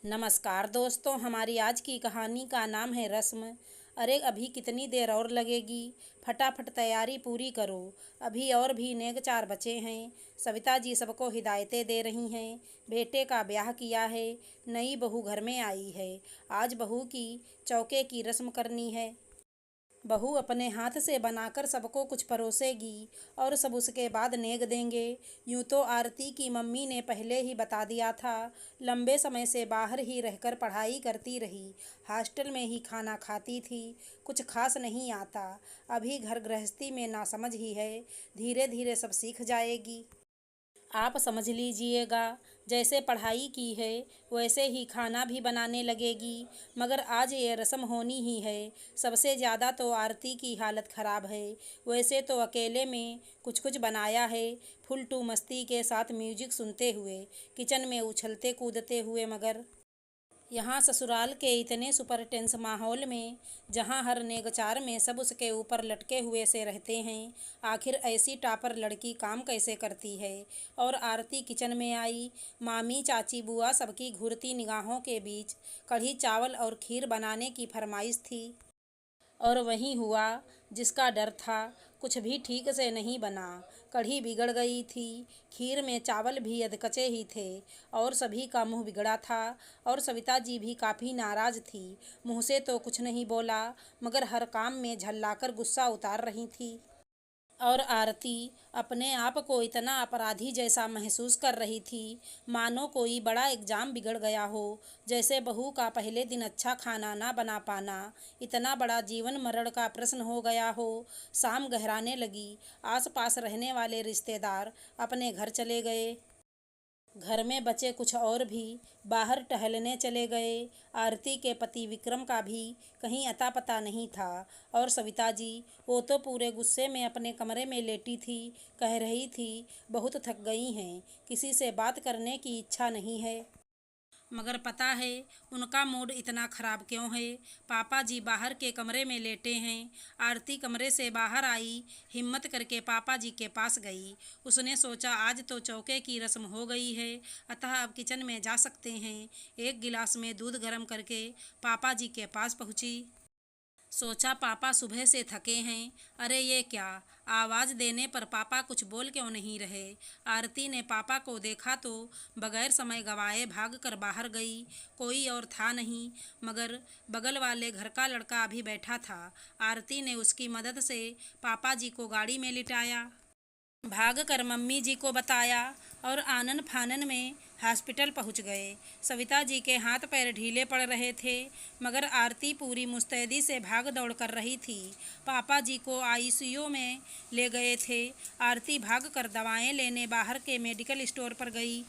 नमस्कार दोस्तों, हमारी आज की कहानी का नाम है रस्म। अरे अभी कितनी देर और लगेगी? फटाफट तैयारी पूरी करो। अभी और भी नेक 4 बचे हैं। सविता जी सबको हिदायतें दे रही हैं। बेटे का ब्याह किया है, नई बहू घर में आई है। आज बहू की चौके की रस्म करनी है। बहू अपने हाथ से बनाकर सबको कुछ परोसेगी और सब उसके बाद नेग देंगे। यूं तो आरती की मम्मी ने पहले ही बता दिया था। लंबे समय से बाहर ही रहकर पढ़ाई करती रही, हॉस्टल में ही खाना खाती थी, कुछ खास नहीं आता। अभी घर गृहस्थी में नासमझ ही है, धीरे धीरे सब सीख जाएगी। आप समझ लीजिएगा, जैसे पढ़ाई की है वैसे ही खाना भी बनाने लगेगी। मगर आज ये रस्म होनी ही है। सबसे ज़्यादा तो आरती की हालत ख़राब है। वैसे तो अकेले में कुछ कुछ बनाया है, फुल टू मस्ती के साथ म्यूजिक सुनते हुए, किचन में उछलते कूदते हुए। मगर यहाँ ससुराल के इतने सुपर टेंस माहौल में, जहाँ हर नेगचार में सब उसके ऊपर लटके हुए से रहते हैं, आखिर ऐसी टॉपर लड़की काम कैसे करती है? और आरती किचन में आई। मामी, चाची, बुआ सबकी घूरती निगाहों के बीच कढ़ी चावल और खीर बनाने की फरमाइश थी। और वहीं हुआ जिसका डर था, कुछ भी ठीक से नहीं बना। कढ़ी बिगड़ गई थी, खीर में चावल भी अधकचे ही थे, और सभी का मुंह बिगड़ा था। और सविता जी भी काफ़ी नाराज़ थी। मुंह से तो कुछ नहीं बोला, मगर हर काम में झल्लाकर गुस्सा उतार रही थी। और आरती अपने आप को इतना अपराधी जैसा महसूस कर रही थी, मानो कोई बड़ा एग्जाम बिगड़ गया हो। जैसे बहू का पहले दिन अच्छा खाना ना बना पाना इतना बड़ा जीवन मरण का प्रश्न हो गया हो। शाम गहराने लगी। आसपास रहने वाले रिश्तेदार अपने घर चले गए। घर में बचे कुछ और भी बाहर टहलने चले गए। आरती के पति विक्रम का भी कहीं अता पता नहीं था। और सविता जी, वो तो पूरे गुस्से में अपने कमरे में लेटी थी, कह रही थी बहुत थक गई हैं, किसी से बात करने की इच्छा नहीं है। मगर पता है उनका मूड इतना ख़राब क्यों है? पापा जी बाहर के कमरे में लेटे हैं। आरती कमरे से बाहर आई, हिम्मत करके पापा जी के पास गई। उसने सोचा आज तो चौके की रस्म हो गई है, अतः अब किचन में जा सकते हैं। एक गिलास में दूध गर्म करके पापा जी के पास पहुंची। सोचा पापा सुबह से थके हैं। अरे ये क्या, आवाज़ देने पर पापा कुछ बोल क्यों नहीं रहे? आरती ने पापा को देखा तो बगैर समय गवाए भाग कर बाहर गई। कोई और था नहीं, मगर बगल वाले घर का लड़का अभी बैठा था। आरती ने उसकी मदद से पापा जी को गाड़ी में लिटाया, भाग कर मम्मी जी को बताया, और आनन फानन में हॉस्पिटल पहुंच गए। सविता जी के हाथ पैर ढीले पड़ रहे थे, मगर आरती पूरी मुस्तैदी से भाग दौड़ कर रही थी। पापा जी को आईसीयू में ले गए थे। आरती भाग कर दवाएं लेने बाहर के मेडिकल स्टोर पर गई।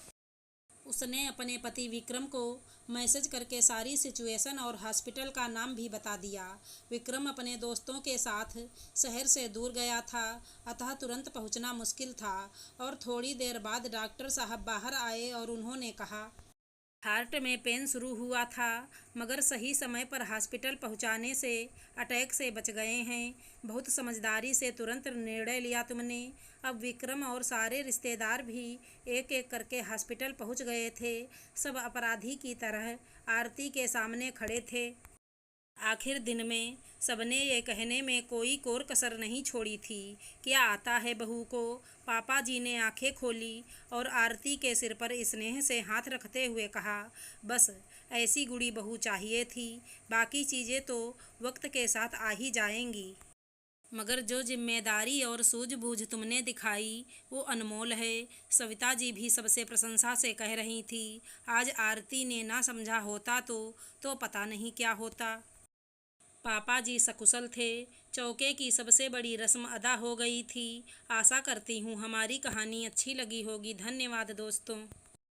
उसने अपने पति विक्रम को मैसेज करके सारी सिचुएशन और हॉस्पिटल का नाम भी बता दिया। विक्रम अपने दोस्तों के साथ शहर से दूर गया था, अतः तुरंत पहुंचना मुश्किल था। और थोड़ी देर बाद डॉक्टर साहब बाहर आए और उन्होंने कहा, हार्ट में पेन शुरू हुआ था, मगर सही समय पर हॉस्पिटल पहुंचाने से अटैक से बच गए हैं। बहुत समझदारी से तुरंत निर्णय लिया तुमने। अब विक्रम और सारे रिश्तेदार भी एक एक करके हॉस्पिटल पहुंच गए थे। सब अपराधी की तरह आरती के सामने खड़े थे। आखिर दिन में सबने ये कहने में कोई कोर कसर नहीं छोड़ी थी, क्या आता है बहू को? पापा जी ने आंखें खोली और आरती के सिर पर स्नेह से हाथ रखते हुए कहा, बस ऐसी गुड़ी बहू चाहिए थी, बाकी चीज़ें तो वक्त के साथ आ ही जाएंगी। मगर जो जिम्मेदारी और सूझबूझ तुमने दिखाई वो अनमोल है। सविता जी भी सबसे प्रशंसा से कह रही थी। आज आरती ने ना समझा होता तो पता नहीं क्या होता। पापा जी सकुशल थे। चौके की सबसे बड़ी रस्म अदा हो गई थी। आशा करती हूँ हमारी कहानी अच्छी लगी होगी। धन्यवाद दोस्तों।